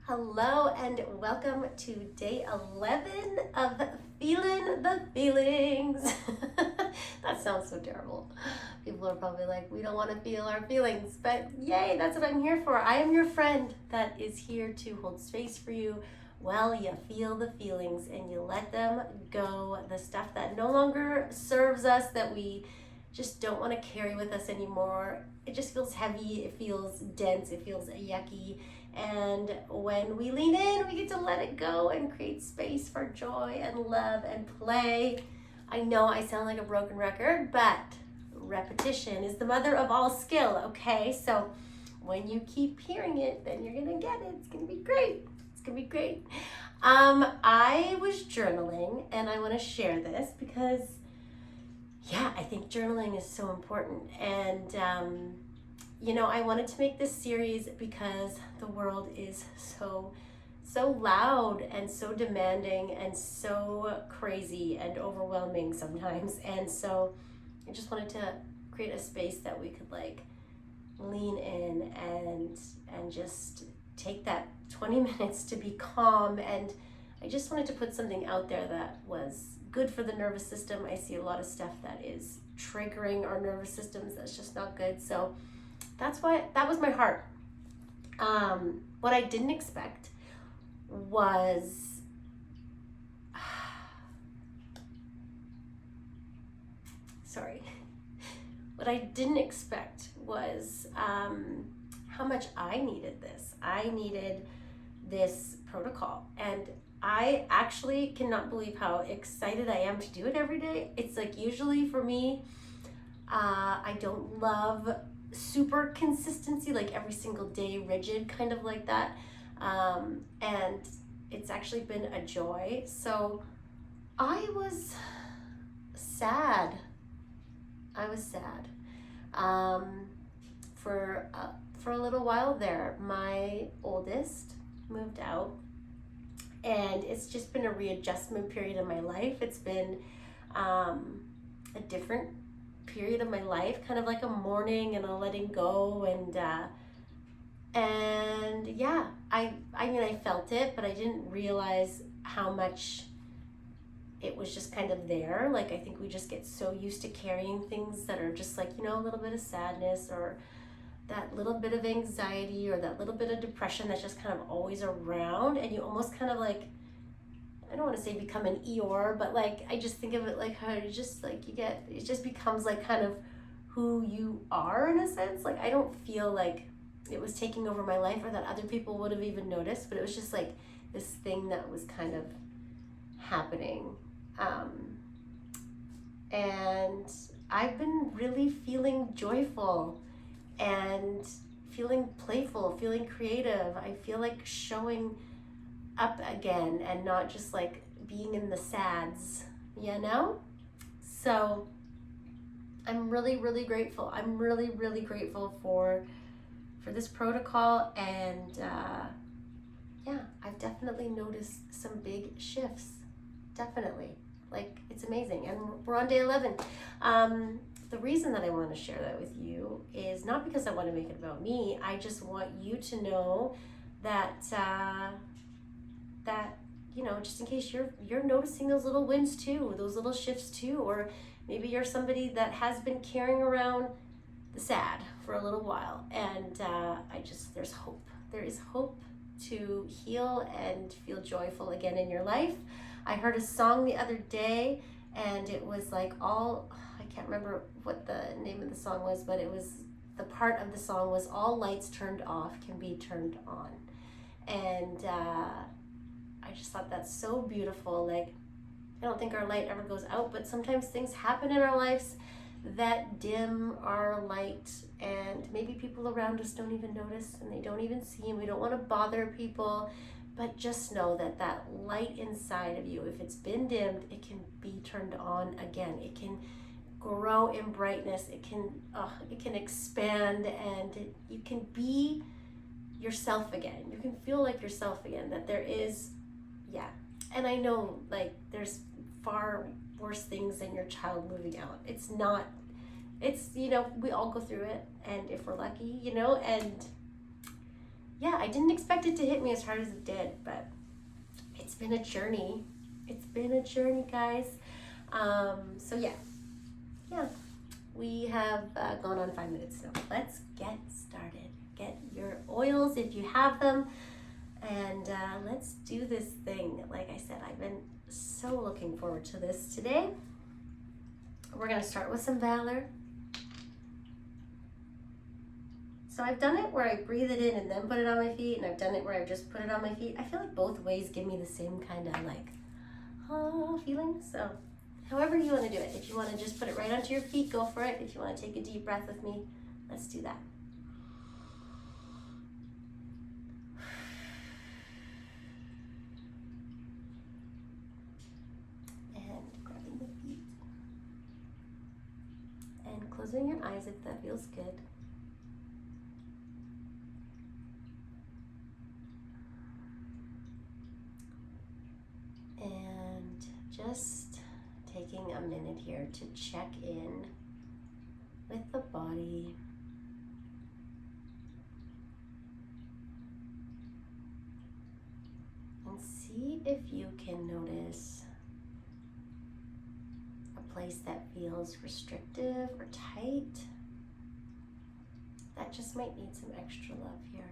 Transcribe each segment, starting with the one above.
Hello and welcome to day 11 of Feeling the Feelings. That sounds so terrible. People are probably like, we don't want to feel our feelings, but yay, that's what I'm here for. I am your friend that is here to hold space for you while you feel the feelings and you let them go. The stuff that no longer serves us, that we just don't want to carry with us anymore. It just feels heavy, it feels dense, it feels yucky. And when we lean in, we get to let it go and create space for joy and love and play. I know I sound like a broken record, but repetition is the mother of all skill, okay? So when you keep hearing it, then you're gonna get it. It's gonna be great. It's gonna be great. I was journaling and I wanna share this because, yeah, I think journaling is so important. And I wanted to make this series because the world is so loud and so demanding and so crazy and overwhelming sometimes. And so I just wanted to create a space that we could lean in and just take that 20 minutes to be calm. And I just wanted to put something out there that was good for the nervous system. I see a lot of stuff that is triggering our nervous systems that's just not good. So that was my heart. What I didn't expect was sorry. What I didn't expect was how much I needed this. I needed this protocol, and I actually cannot believe how excited I am to do it every day. It's like usually for me, I don't love super consistency, like every single day rigid kind of like that, and it's actually been a joy. So I was sad. For a little while there. My oldest moved out, and it's just been a readjustment period in my life. It's been a different period of my life, kind of like a mourning and a letting go, and yeah, I mean, I felt it, but I didn't realize how much it was just kind of there. Like, I think we just get so used to carrying things that are just like, a little bit of sadness or that little bit of anxiety or that little bit of depression that's just kind of always around, and you almost kind of like, I don't want to say become an Eeyore, but like I just think of it like how you just like it just becomes like kind of who you are in a sense. Like, I don't feel like it was taking over my life or that other people would have even noticed, but it was just like this thing that was kind of happening. And I've been really feeling joyful and feeling playful, feeling creative. I feel like showing up again and not just like being in the sads, So I'm really, really grateful. I'm really, really grateful for this protocol, and I've definitely noticed some big shifts. Definitely. Like, it's amazing. And we're on day 11. The reason that I want to share that with you is not because I want to make it about me. I just want you to know that just in case you're noticing those little wins too, those little shifts too, or maybe you're somebody that has been carrying around the sad for a little while, and there's hope. There is hope to heal and feel joyful again in your life. I heard a song the other day, and it was like I can't remember what the name of the song was, but it was, the part of the song was, all lights turned off can be turned on. And I just thought that's so beautiful. Like, I don't think our light ever goes out, but sometimes things happen in our lives that dim our light, and maybe people around us don't even notice and they don't even see, and we don't want to bother people. But just know that that light inside of you, if it's been dimmed, it can be turned on again. It can grow in brightness. It can expand, and you can be yourself again. You can feel like yourself again. That there is, and I know, like, there's far worse things than your child moving out. It's we all go through it, and if we're lucky, and yeah, I didn't expect it to hit me as hard as it did, but it's been a journey. It's been a journey, guys. So yeah, we have gone on 5 minutes, so let's get started. Get your oils if you have them, and let's do this thing. Like I said, I've been so looking forward to this today. We're gonna start with some Valor. So I've done it where I breathe it in and then put it on my feet, and I've done it where I just put it on my feet. I feel like both ways give me the same kind of like, feeling. So however you want to do it. If you want to just put it right onto your feet, go for it. If you want to take a deep breath with me, let's do that. And grabbing the feet. And closing your eyes if that feels good. And just taking a minute here to check in with the body. And see if you can notice a place that feels restrictive or tight. That just might need some extra love here.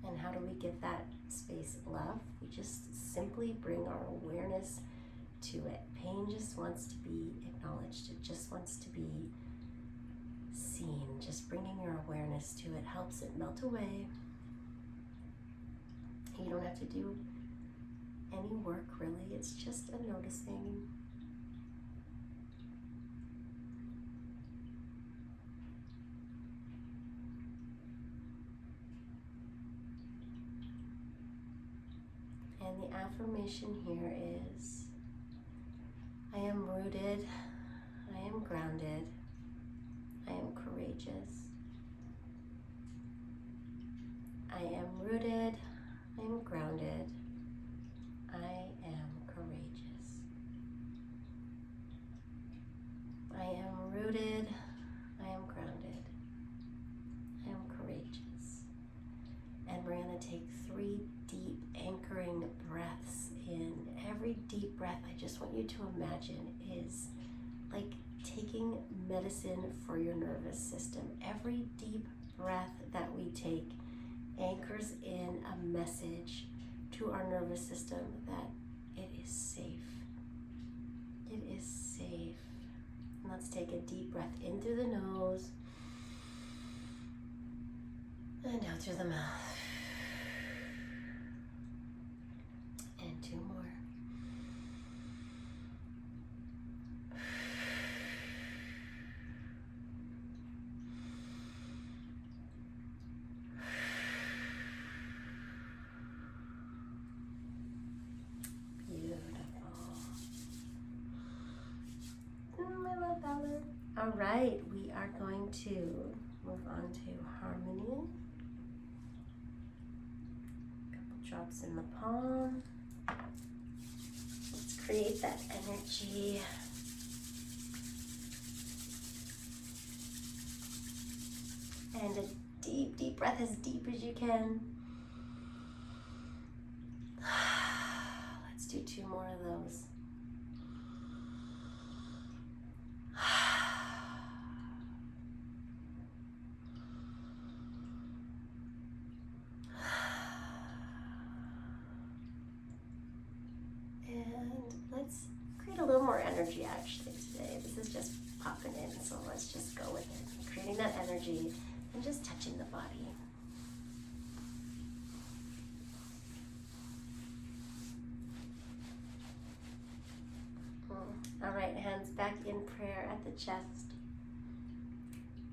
And how do we give that space love? We just simply bring our awareness to it. Pain just wants to be acknowledged. It just wants to be seen. Just bringing your awareness to it helps it melt away. You don't have to do any work really. It's just a noticing. And the affirmation here is, I am rooted, I am grounded, I am courageous. I am rooted, I am grounded, I am courageous. I am rooted, I am grounded, I am courageous. And we're going to take 3 deep anchoring breaths in. Every deep breath, I just want you to imagine, is like taking medicine for your nervous system. Every deep breath that we take anchors in a message to our nervous system that it is safe. It is safe. And let's take a deep breath in through the nose and out through the mouth. And 2 more. All right, we are going to move on to harmony. A couple drops in the palm. Let's create that energy. And a deep, deep breath, as deep as you can. Let's do 2 more of those. Let's create a little more energy actually today. This is just popping in, so let's just go with it. Creating that energy and just touching the body. All right, hands back in prayer at the chest.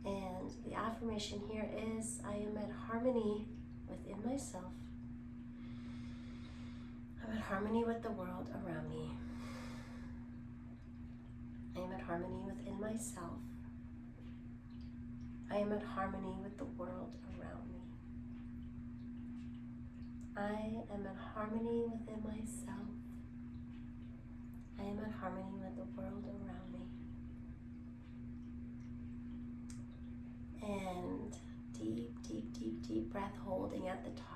And the affirmation here is, I am at harmony within myself. I'm at harmony with the world around me. I am at harmony within myself. I am at harmony with the world around me. I am at harmony within myself. I am at harmony with the world around me. And deep, deep, deep, deep breath, holding at the top.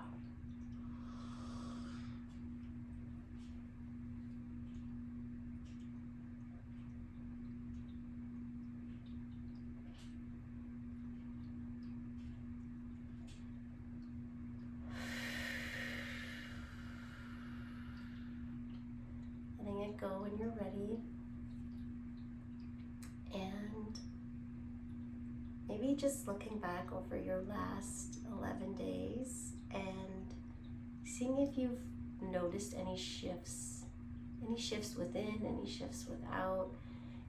Letting it go when you're ready. And maybe just looking back over your last 11 days and seeing if you've noticed any shifts within, any shifts without.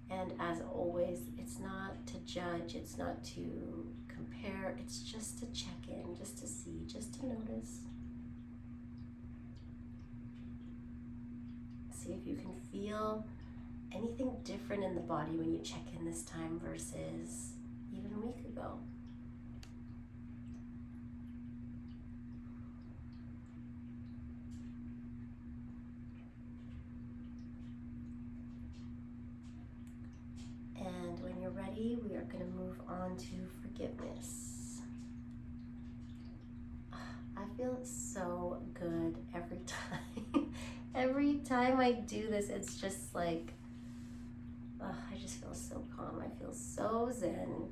And as always, it's not to judge, it's not to compare, it's just to check in, just to see, just to notice. See if you can feel anything different in the body when you check in this time versus even a week ago. And when you're ready, we are going to move on to forgiveness. I feel so good every time. Every time I do this, it's just like, I just feel so calm. I feel so zen.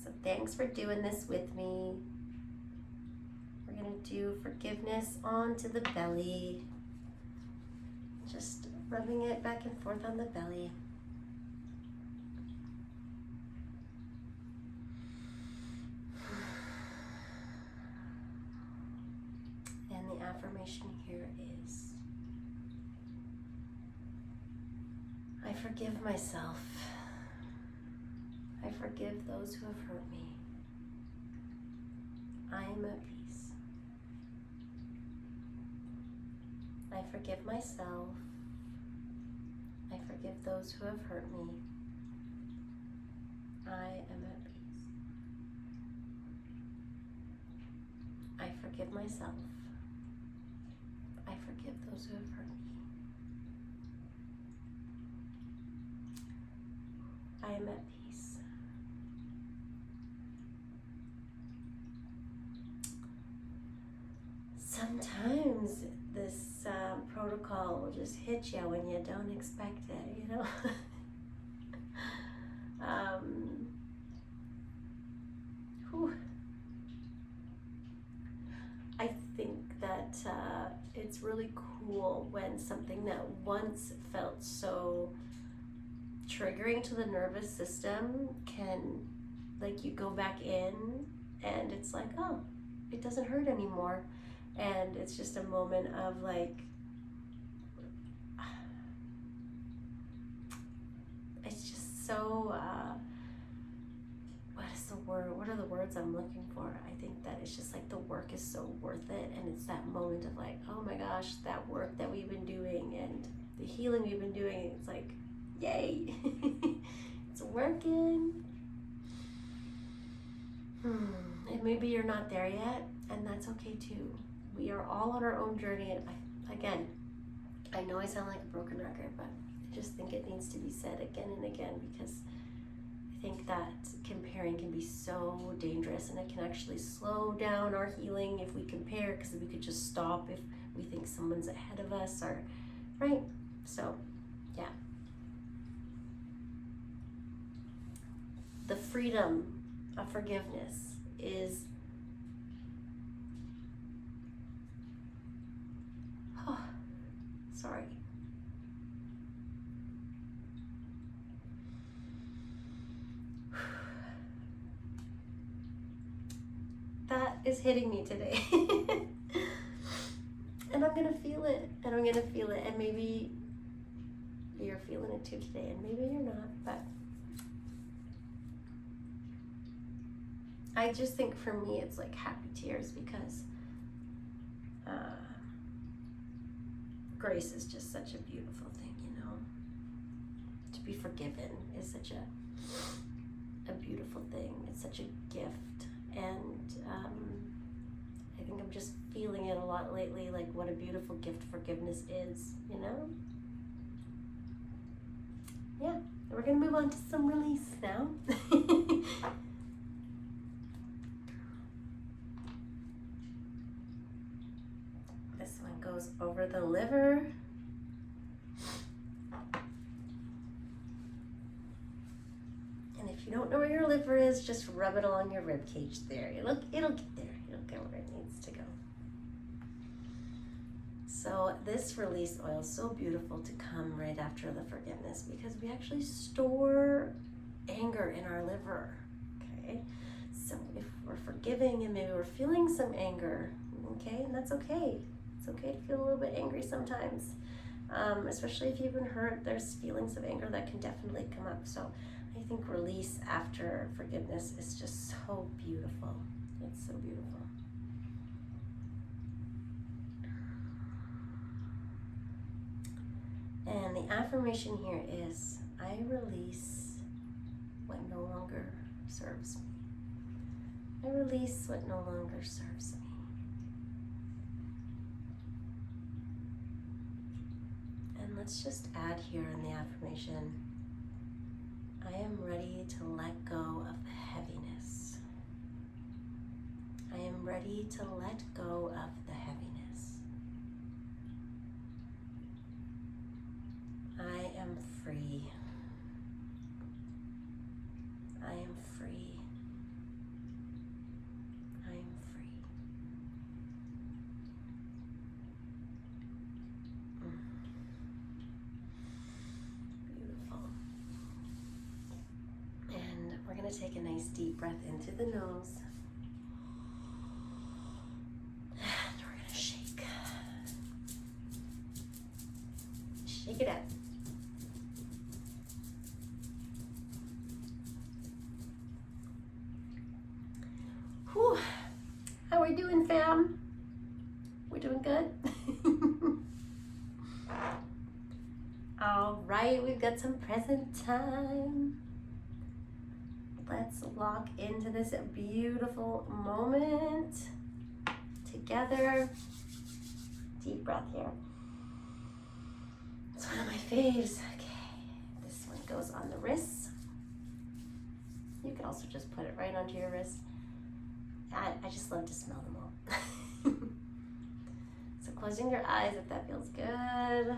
So thanks for doing this with me. We're going to do forgiveness onto the belly. Just rubbing it back and forth on the belly. And the affirmation here is, I forgive myself. I forgive those who have hurt me. I am at peace. I forgive myself. I forgive those who have hurt me. I am at peace. I forgive myself. I forgive those who have hurt me. I am at peace. Sometimes this protocol will just hit you when you don't expect it, you know? I think that it's really cool when something that once felt so triggering to the nervous system can, like, you go back in and it's like, oh, it doesn't hurt anymore. And it's just a moment of like, it's just so, what are the words I'm looking for? I think that it's just like the work is so worth it. And it's that moment of like, oh my gosh, that work that we've been doing and the healing we've been doing, it's like, yay, it's working. And maybe you're not there yet, and that's okay too. We are all on our own journey. And again, I know I sound like a broken record, but I just think it needs to be said again and again, because I think that comparing can be so dangerous, and it can actually slow down our healing if we compare, because we could just stop if we think someone's ahead of us, or right? So yeah. The freedom of forgiveness is, sorry. That is hitting me today. And I'm gonna feel it, and maybe you're feeling it too today, and maybe you're not, but I just think for me it's like happy tears, because grace is just such a beautiful thing, you know. To be forgiven is such a beautiful thing. It's such a gift, and I think I'm just feeling it a lot lately, like what a beautiful gift forgiveness is, you know. Yeah, we're gonna move on to some release now. This one goes over the liver. And if you don't know where your liver is, just rub it along your rib cage there. It'll get there. It'll get where it needs to go. So this release oil is so beautiful to come right after the forgiveness, because we actually store anger in our liver. Okay, so if we're forgiving and maybe we're feeling some anger, okay, and that's okay. It's okay to feel a little bit angry sometimes, especially if you've been hurt. There's feelings of anger that can definitely come up. So I think release after forgiveness is just so beautiful. It's so beautiful. And the affirmation here is, I release what no longer serves me. I release what no longer serves me. And let's just add here in the affirmation, I am ready to let go of the heaviness. I am ready to let go of the heaviness. I am free. I am free. I am free. Beautiful. And we're going to take a nice deep breath into the nose. And we're going to shake. Shake it out. Whew. How are we doing, fam? We're doing good? All right, we've got some present time. Let's lock into this beautiful moment together. Deep breath here. It's one of my faves. Okay, this one goes on the wrists. You can also just put it right onto your wrist. I just love to smell them all. So closing your eyes if that feels good. I'm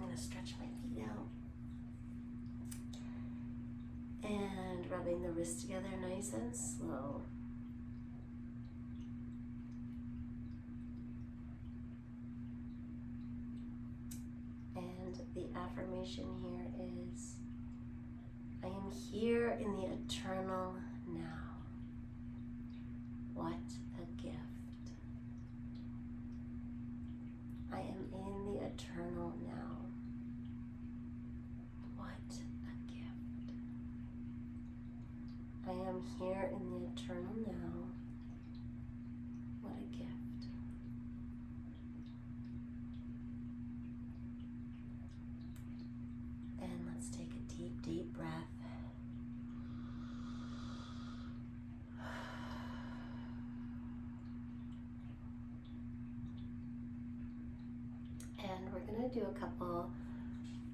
gonna stretch my feet out. And rubbing the wrists together nice and slow. And the affirmation here is, I am here in the eternal now. What a gift. I am in the eternal now. What a gift. I am here in the eternal now. What a gift. And let's take a deep, deep breath. And we're going to do a couple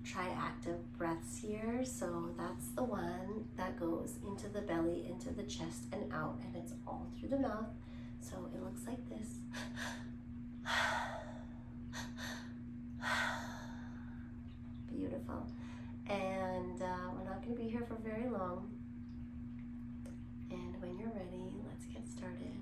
triactive breaths here. So that's the one that goes into the belly, into the chest, and out, and it's all through the mouth. So it looks like this. Beautiful. And we're not going to be here for very long. And when you're ready, let's get started.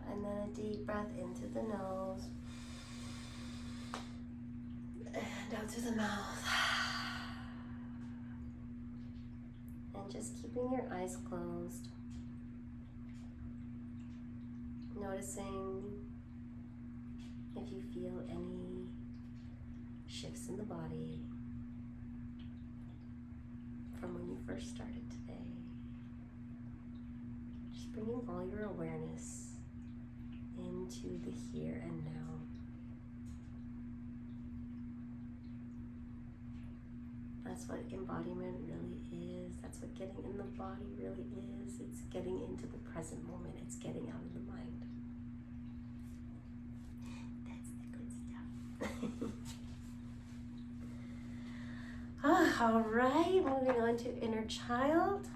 And then a deep breath into the nose and out through the mouth. And just keeping your eyes closed, noticing if you feel any shifts in the body from when you first started today. Just bringing all your awareness into the here and now. That's what embodiment really is. That's That's what getting in the body really is. It's getting into the present moment. It's getting out of the mind. That's the good stuff. All right, moving on to inner child.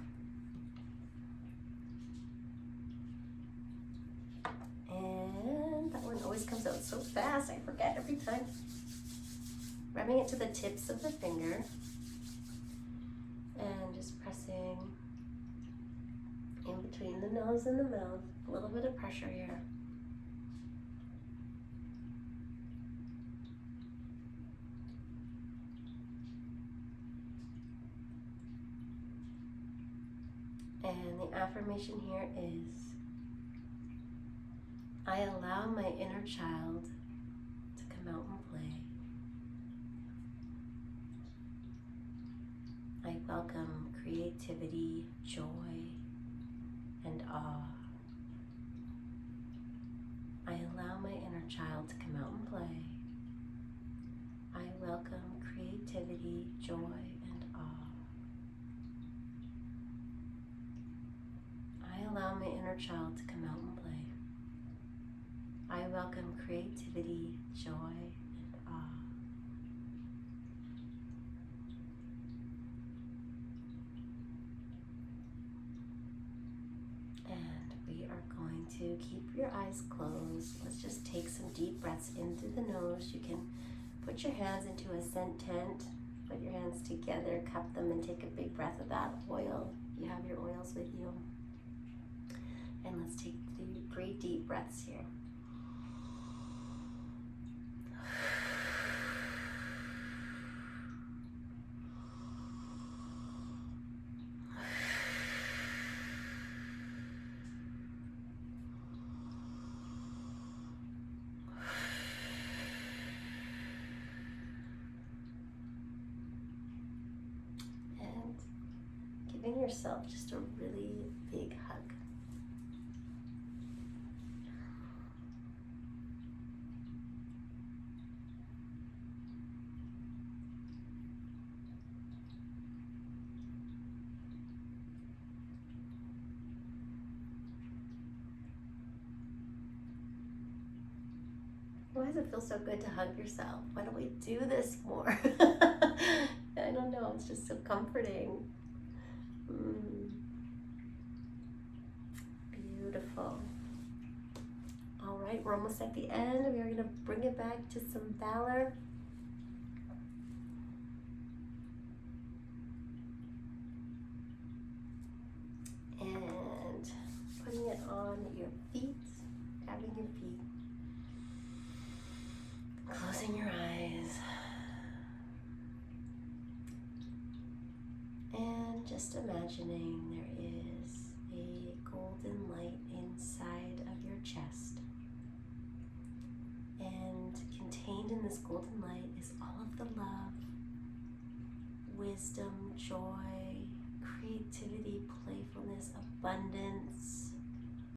And that one always comes out so fast, I forget every time. Rubbing it to the tips of the finger and just pressing in between the nose and the mouth. A little bit of pressure here. And the affirmation here is, I allow my inner child to come out and play. I welcome creativity, joy, and awe. I allow my inner child to come out and play. I welcome creativity, joy, and awe. I allow my inner child to come out and play. I welcome creativity, joy, and awe. And we are going to keep your eyes closed. Let's just take some deep breaths in through the nose. You can put your hands into a scent tent. Put your hands together, cup them, and take a big breath of that oil. You have your oils with you. And let's take 3 deep breaths here. And giving yourself just a really big hug. Why does it feel so good to hug yourself? Why don't we do this more? I don't know, it's just so comforting. Beautiful. All right, we're almost at the end. We are going to bring it back to some valor. And putting it on your feet, grabbing your feet. Closing your eyes and just imagining there is a golden light inside of your chest, and contained in this golden light is all of the love, wisdom, joy, creativity, playfulness, abundance,